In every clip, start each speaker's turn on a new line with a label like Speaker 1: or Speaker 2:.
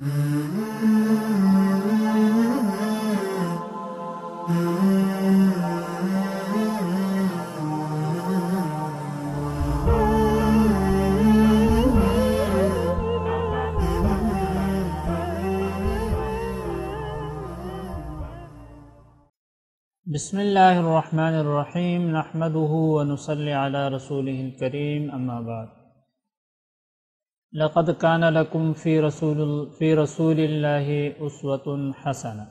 Speaker 1: بسم اللہ الرحمن الرحیم نحمده ونصلی علی رسولہ الکریم اما بعد لقد کان لکم فی رسول اللہ اسوۃ حسنہ۔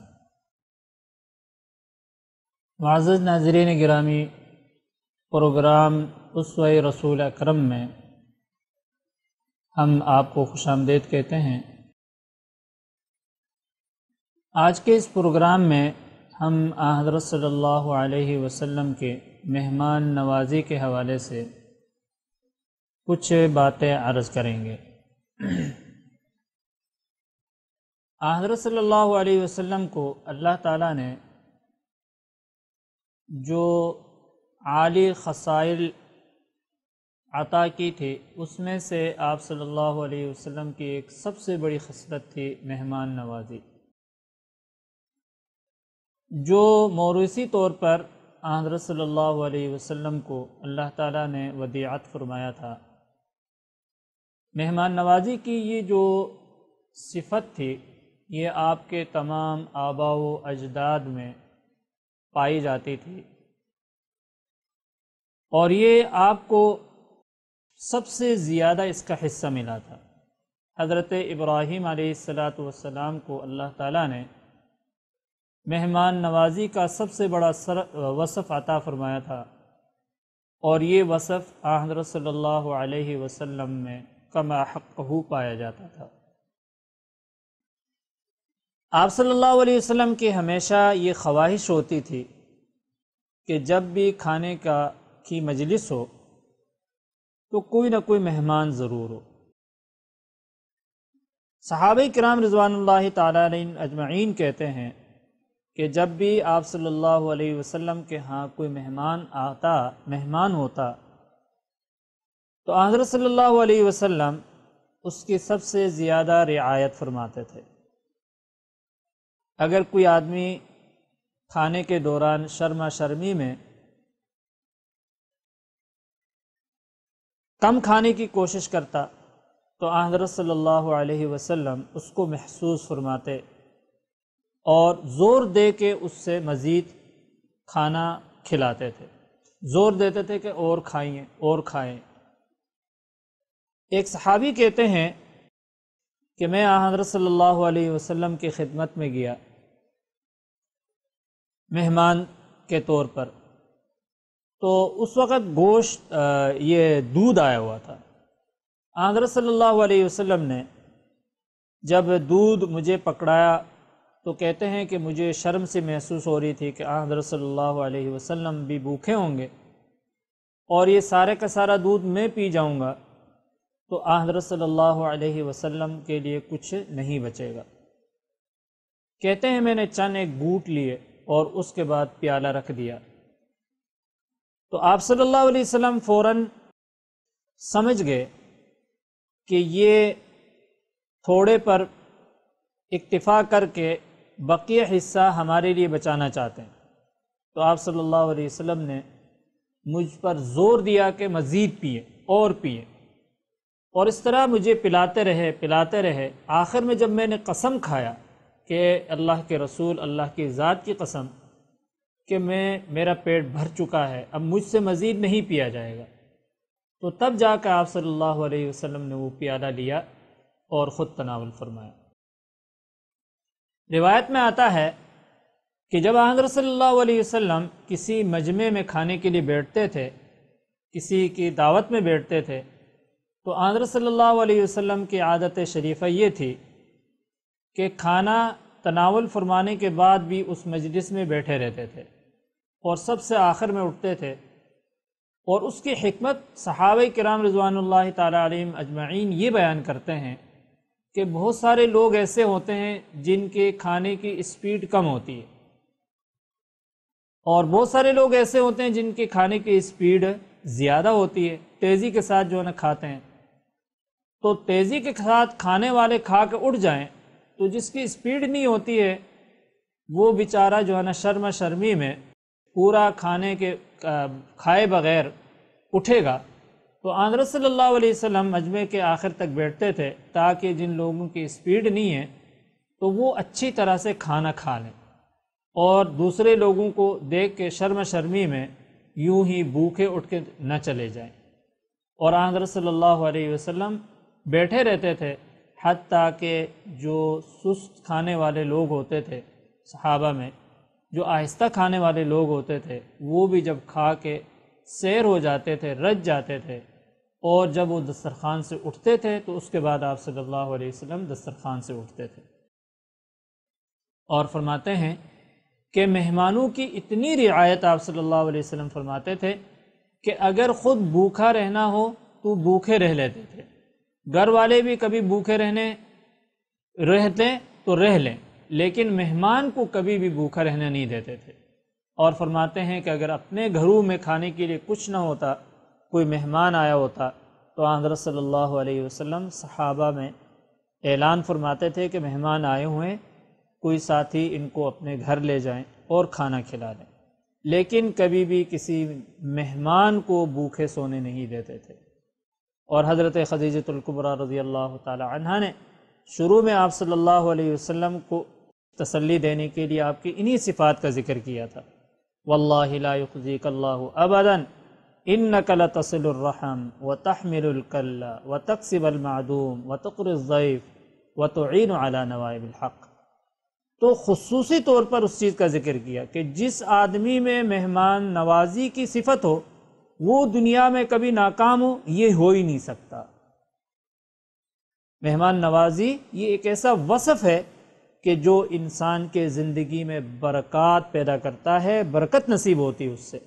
Speaker 1: معزز ناظرین گرامی، پروگرام اسوہ رسول اکرم میں ہم آپ کو خوش آمدید کہتے ہیں۔ آج کے اس پروگرام میں ہم حضرت صلی اللہ علیہ وسلم کے مہمان نوازی کے حوالے سے کچھ باتیں عرض کریں گے۔ حضرت صلی اللہ علیہ وسلم کو اللہ تعالیٰ نے جو عالی خصائل عطا کی تھی، اس میں سے آپ صلی اللہ علیہ وسلم کی ایک سب سے بڑی خصلت تھی مہمان نوازی، جو موروثی طور پر حضرت صلی اللہ علیہ وسلم کو اللہ تعالیٰ نے ودیعت فرمایا تھا۔ مہمان نوازی کی یہ جو صفت تھی، یہ آپ کے تمام آباء و اجداد میں پائی جاتی تھی، اور یہ آپ کو سب سے زیادہ اس کا حصہ ملا تھا۔ حضرت ابراہیم علیہ السلام کو اللہ تعالیٰ نے مہمان نوازی کا سب سے بڑا وصف عطا فرمایا تھا، اور یہ وصف حضرت صلی اللہ علیہ وسلم میں کما حقہ پایا جاتا تھا۔ آپ صلی اللہ علیہ وسلم کی ہمیشہ یہ خواہش ہوتی تھی کہ جب بھی کھانے کی مجلس ہو تو کوئی نہ کوئی مہمان ضرور ہو۔ صحابہ کرام رضوان اللہ تعالی علیہم اجمعین کہتے ہیں کہ جب بھی آپ صلی اللہ علیہ وسلم کے ہاں کوئی مہمان ہوتا تو حضرت صلی اللہ علیہ وسلم اس کی سب سے زیادہ رعایت فرماتے تھے۔ اگر کوئی آدمی کھانے کے دوران شرما شرمی میں کم کھانے کی کوشش کرتا تو حضرت صلی اللہ علیہ وسلم اس کو محسوس فرماتے اور زور دے کے اس سے مزید کھانا کھلاتے تھے، زور دیتے تھے کہ اور کھائیں اور کھائیں۔ ایک صحابی کہتے ہیں کہ میں حضرت صلی اللہ علیہ وسلم کی خدمت میں گیا مہمان کے طور پر، تو اس وقت گوشت یہ دودھ آیا ہوا تھا۔ حضرت صلی اللہ علیہ وسلم نے جب دودھ مجھے پکڑایا تو کہتے ہیں کہ مجھے شرم سے محسوس ہو رہی تھی کہ حضرت صلی اللہ علیہ وسلم بھی بھوکے ہوں گے اور یہ سارے کا سارا دودھ میں پی جاؤں گا تو حضرت صلی اللہ علیہ وسلم کے لیے کچھ نہیں بچے گا۔ کہتے ہیں میں نے چند ایک گھونٹ لیے اور اس کے بعد پیالہ رکھ دیا تو آپ صلی اللہ علیہ وسلم فوراً سمجھ گئے کہ یہ تھوڑے پر اکتفا کر کے بقیہ حصہ ہمارے لیے بچانا چاہتے ہیں، تو آپ صلی اللہ علیہ وسلم نے مجھ پر زور دیا کہ مزید پیے اور پیے، اور اس طرح مجھے پلاتے رہے۔ آخر میں جب میں نے قسم کھایا کہ اللہ کے رسول، اللہ کی ذات کی قسم کہ میرا پیٹ بھر چکا ہے، اب مجھ سے مزید نہیں پیا جائے گا، تو تب جا کر آپ صلی اللہ علیہ وسلم نے وہ پیالہ لیا اور خود تناول فرمایا۔ روایت میں آتا ہے کہ جب حضرت صلی اللہ علیہ وسلم کسی مجمع میں کھانے کے لیے بیٹھتے تھے، کسی کی دعوت میں بیٹھتے تھے، تو حضرت صلی اللہ علیہ وسلم کی عادت شریفہ یہ تھی کہ کھانا تناول فرمانے کے بعد بھی اس مجلس میں بیٹھے رہتے تھے اور سب سے آخر میں اٹھتے تھے، اور اس کی حکمت صحابہ کرام رضوان اللہ تعالی علیہم اجمعین یہ بیان کرتے ہیں کہ بہت سارے لوگ ایسے ہوتے ہیں جن کے کھانے کی اسپیڈ کم ہوتی ہے، اور بہت سارے لوگ ایسے ہوتے ہیں جن کے کھانے کی اسپیڈ زیادہ ہوتی ہے، تیزی کے ساتھ جو ہے نا کھاتے ہیں۔ تو تیزی کے ساتھ کھانے والے کھا کے اٹھ جائیں تو جس کی اسپیڈ نہیں ہوتی ہے وہ بیچارہ جو ہے نا شرم شرمی میں پورا کھائے بغیر اٹھے گا۔ تو حضرت صلی اللہ علیہ وسلم مجمع کے آخر تک بیٹھتے تھے تاکہ جن لوگوں کی اسپیڈ نہیں ہے تو وہ اچھی طرح سے کھانا کھا لیں اور دوسرے لوگوں کو دیکھ کے شرم شرمی میں یوں ہی بھوکے اٹھ کے نہ چلے جائیں۔ اور حضرت صلی اللہ علیہ وسلم بیٹھے رہتے تھے حتیٰ کہ جو سست کھانے والے لوگ ہوتے تھے صحابہ میں، جو آہستہ کھانے والے لوگ ہوتے تھے، وہ بھی جب کھا کے سیر ہو جاتے تھے، رج جاتے تھے، اور جب وہ دسترخوان سے اٹھتے تھے تو اس کے بعد آپ صلی اللہ علیہ وسلم دسترخوان سے اٹھتے تھے۔ اور فرماتے ہیں کہ مہمانوں کی اتنی رعایت آپ صلی اللہ علیہ وسلم فرماتے تھے کہ اگر خود بھوکا رہنا ہو تو بھوکے رہ لیتے تھے، گھر والے بھی کبھی بھوکے رہتے تو رہ لیں، لیکن مہمان کو کبھی بھی بھوکا رہنے نہیں دیتے تھے۔ اور فرماتے ہیں کہ اگر اپنے گھروں میں کھانے کے لیے کچھ نہ ہوتا، کوئی مہمان آیا ہوتا، تو حضرت صلی اللہ علیہ وسلم صحابہ میں اعلان فرماتے تھے کہ مہمان آئے ہوئے، کوئی ساتھی ان کو اپنے گھر لے جائیں اور کھانا کھلا دیں، لیکن کبھی بھی کسی مہمان کو بھوکے سونے نہیں دیتے تھے۔ اور حضرت خدیجہ الکبریٰ رضی اللہ تعالی عنہا نے شروع میں آپ صلی اللہ علیہ وسلم کو تسلی دینے کے لیے آپ کی انہی صفات کا ذکر کیا تھا، واللہ لا یخزیک اللہ ابدا انک لتصل الرحم وتحمل الکل وتکسب المعدوم وتقری الضیف وتعین علی نوائب الحق۔ تو خصوصی طور پر اس چیز کا ذکر کیا کہ جس آدمی میں مہمان نوازی کی صفت ہو وہ دنیا میں کبھی ناکام ہو، یہ ہو ہی نہیں سکتا۔ مہمان نوازی یہ ایک ایسا وصف ہے کہ جو انسان کے زندگی میں برکات پیدا کرتا ہے، برکت نصیب ہوتی ہے اس سے۔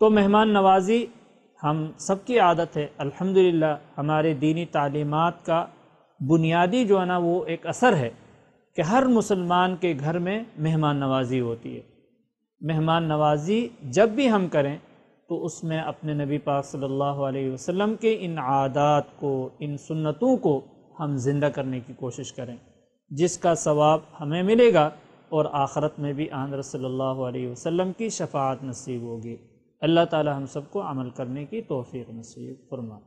Speaker 1: تو مہمان نوازی ہم سب کی عادت ہے، الحمدللہ ہمارے دینی تعلیمات کا بنیادی جو ہے نا وہ ایک اثر ہے کہ ہر مسلمان کے گھر میں مہمان نوازی ہوتی ہے۔ مہمان نوازی جب بھی ہم کریں تو اس میں اپنے نبی پاک صلی اللہ علیہ وسلم کے ان عادات کو، ان سنتوں کو ہم زندہ کرنے کی کوشش کریں، جس کا ثواب ہمیں ملے گا اور آخرت میں بھی حضرت صلی اللہ علیہ وسلم کی شفاعت نصیب ہوگی۔ اللہ تعالی ہم سب کو عمل کرنے کی توفیق نصیب فرمائے۔